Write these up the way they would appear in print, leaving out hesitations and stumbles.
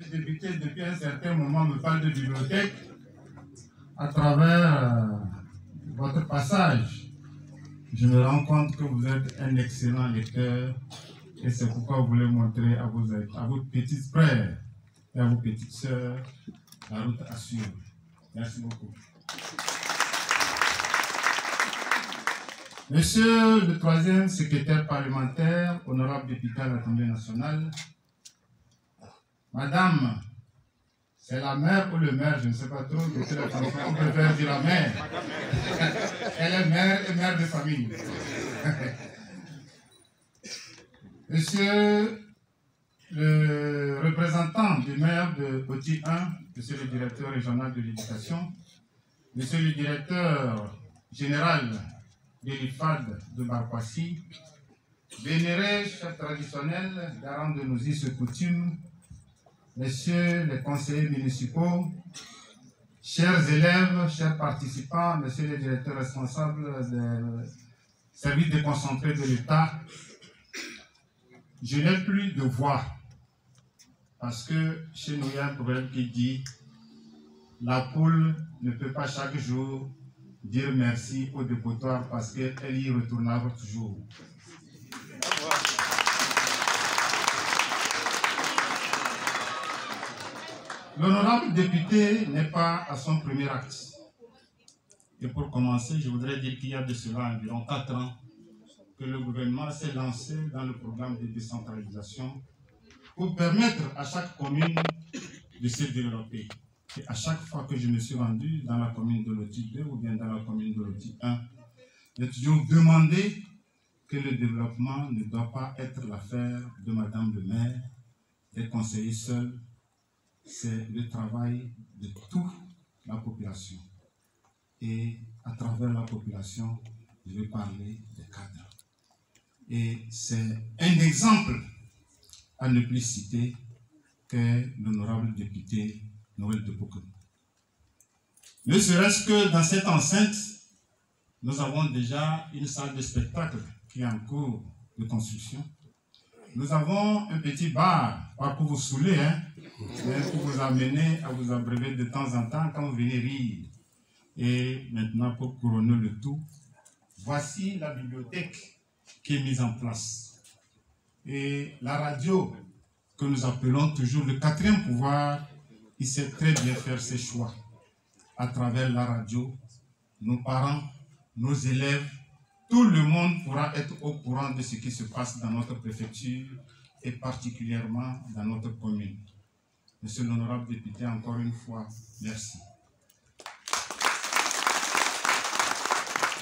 député, depuis un certain moment, me parle de bibliothèque à travers votre passage. Je me rends compte que vous êtes un excellent lecteur et c'est pourquoi vous voulez montrer à vos petits frères et à vos petites sœurs la route à suivre. Merci beaucoup. Monsieur le troisième secrétaire parlementaire, honorable député à l'Assemblée nationale, Madame, c'est la mère ou le maire, je ne sais pas trop, de quelle fonction on préfère dire la mère. Elle est mère et mère de famille. Monsieur le représentant du maire de Petit 1, monsieur le directeur régional de l'éducation, monsieur le directeur général de l'IFAD de Barkwasi, vénéré chef traditionnel, garant de nos us et coutumes, messieurs les conseillers municipaux, chers élèves, chers participants, messieurs les directeurs responsables des services déconcentrés de l'État, je n'ai plus de voix parce que chez nous il y a un proverbe qui dit la poule ne peut pas chaque jour dire merci au dépotoir parce qu'elle y retournera toujours. L'honorable député n'est pas à son premier acte. Et pour commencer, je voudrais dire qu'il y a de cela environ 4 ans que le gouvernement s'est lancé dans le programme de décentralisation pour permettre à chaque commune de se développer. Et à chaque fois que je me suis rendu dans la commune de Loti 2 ou bien dans la commune de Loti 1, j'ai toujours demandé que le développement ne doit pas être l'affaire de Madame le maire, des conseillers seuls. C'est le travail de toute la population. Et à travers la population, je vais parler des cadres. Et c'est un exemple à ne plus citer que l'honorable député Noël de Bouquet. Ne serait-ce que dans cette enceinte, nous avons déjà une salle de spectacle qui est en cours de construction. Nous avons un petit bar, pas pour vous saouler, mais pour vous amener à vous abreuver de temps en temps quand vous venez rire. Et maintenant, pour couronner le tout, voici la bibliothèque qui est mise en place. Et la radio, que nous appelons toujours le quatrième pouvoir, il sait très bien faire ses choix. À travers la radio, nos parents, nos élèves, tout le monde pourra être au courant de ce qui se passe dans notre préfecture et particulièrement dans notre commune. Monsieur l'honorable député, encore une fois, merci.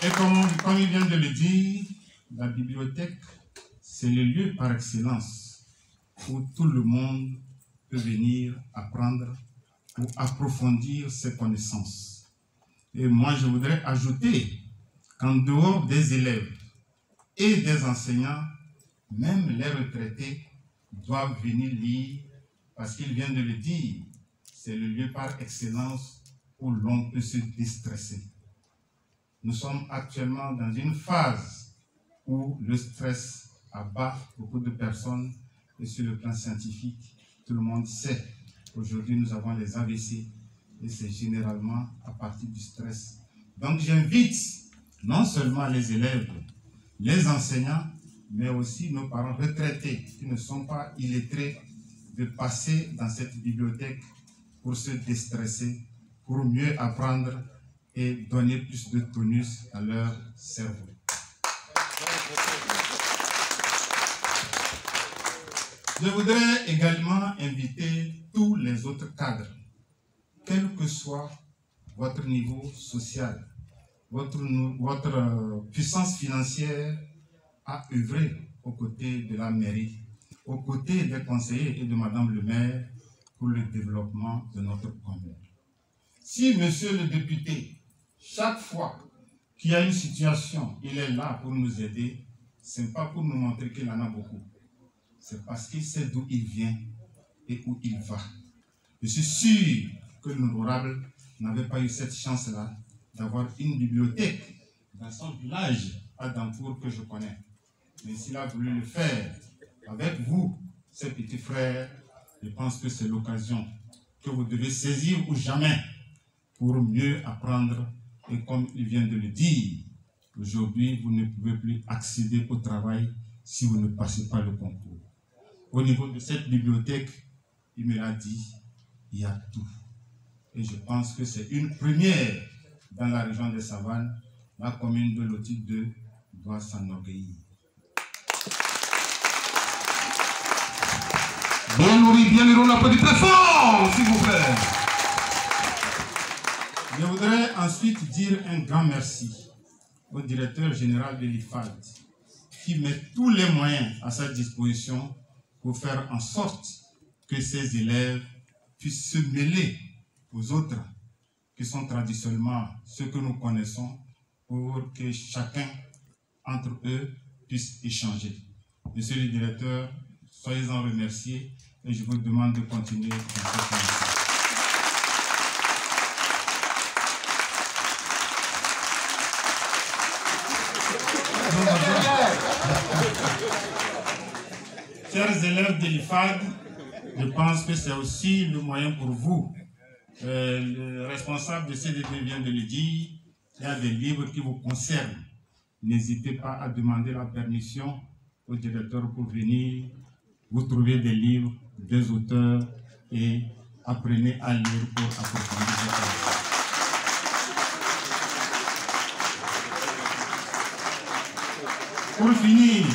Et comme il vient de le dire, la bibliothèque, c'est le lieu par excellence où tout le monde peut venir apprendre ou approfondir ses connaissances. Et moi, je voudrais ajouter qu'en dehors des élèves et des enseignants, même les retraités doivent venir lire parce qu'il vient de le dire, c'est le lieu par excellence où l'on peut se déstresser. Nous sommes actuellement dans une phase où le stress abat beaucoup de personnes et sur le plan scientifique, tout le monde sait qu'aujourd'hui nous avons les AVC et c'est généralement à partir du stress. Donc j'invite non seulement les élèves, les enseignants, mais aussi nos parents retraités qui ne sont pas illettrés de passer dans cette bibliothèque pour se déstresser, pour mieux apprendre et donner plus de tonus à leur cerveau. Je voudrais également inviter tous les autres cadres, quel que soit votre niveau social, votre puissance financière, à œuvrer aux côtés de la mairie, aux côtés des conseillers et de Madame le maire pour le développement de notre commune. Si monsieur le député, chaque fois qu'il y a une situation, il est là pour nous aider, ce n'est pas pour nous montrer qu'il en a beaucoup. C'est parce qu'il sait d'où il vient et où il va. Je suis sûr que l'honorable n'avait pas eu cette chance-là d'avoir une bibliothèque dans son village à Dampour que je connais. Mais s'il a voulu le faire avec vous, ses petits frères, Je pense que c'est l'occasion que vous devez saisir ou jamais pour mieux apprendre. Et comme il vient de le dire, aujourd'hui, vous ne pouvez plus accéder au travail si vous ne passez pas le concours. Au niveau de cette bibliothèque, il me l'a dit, il y a tout. Et je pense que c'est une première dans la région des Savanes. La commune de Loti 2 doit s'enorgueillir. Bien nourri, bien nourri, on applaudit très fort, s'il vous plaît. Je voudrais ensuite dire un grand merci au directeur général de l'IFAD qui met tous les moyens à sa disposition pour faire en sorte que ces élèves puissent se mêler aux autres qui sont traditionnellement ceux que nous connaissons pour que chacun entre eux puisse échanger. Monsieur le directeur, soyez-en remerciés et je vous demande de continuer dans cette lancée. Chers élèves de l'IFAD, je pense que c'est aussi le moyen pour vous. Le responsable de CDP vient de le dire, il y a des livres qui vous concernent. N'hésitez pas à demander la permission au directeur pour venir. Vous trouvez des livres, des auteurs et apprenez à lire pour approfondir votre travail. Pour finir,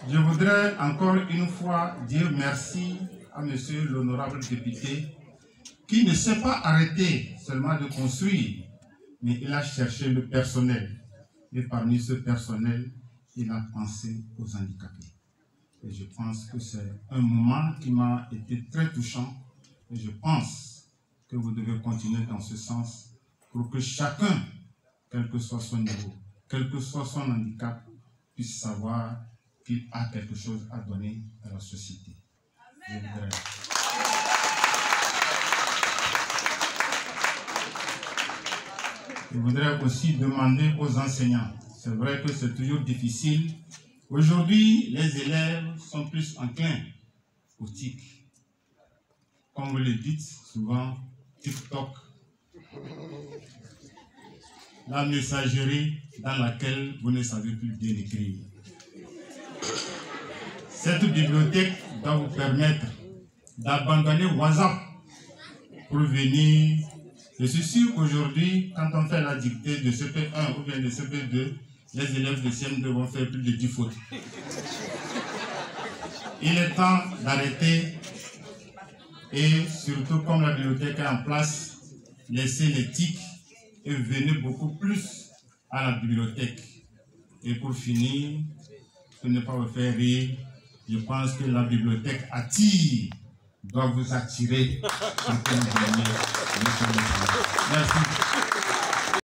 je voudrais encore une fois dire merci à monsieur l'honorable député qui ne s'est pas arrêté seulement de construire, mais il a cherché le personnel. Et parmi ce personnel, il a pensé aux handicapés. Et je pense que c'est un moment qui m'a été très touchant. Et je pense que vous devez continuer dans ce sens pour que chacun, quel que soit son niveau, quel que soit son handicap, puisse savoir qu'il a quelque chose à donner à la société. Je voudrais aussi demander aux enseignants, c'est vrai que c'est toujours difficile. Aujourd'hui, les élèves sont plus enclins au TIC. Comme vous le dites souvent, TikTok, la messagerie dans laquelle vous ne savez plus bien écrire. Cette bibliothèque doit vous permettre d'abandonner WhatsApp pour venir. Je suis sûr qu'aujourd'hui, quand on fait la dictée de CP1 ou bien de CP2, les élèves de CM2 vont faire plus de 10 fautes. Il est temps d'arrêter et surtout comme la bibliothèque est en place, laissez les TIC et venez beaucoup plus à la bibliothèque. Et pour finir, pour ne pas vous faire rire, je pense que la bibliothèque attire, doit vous attirer pour que vous veniez. Merci.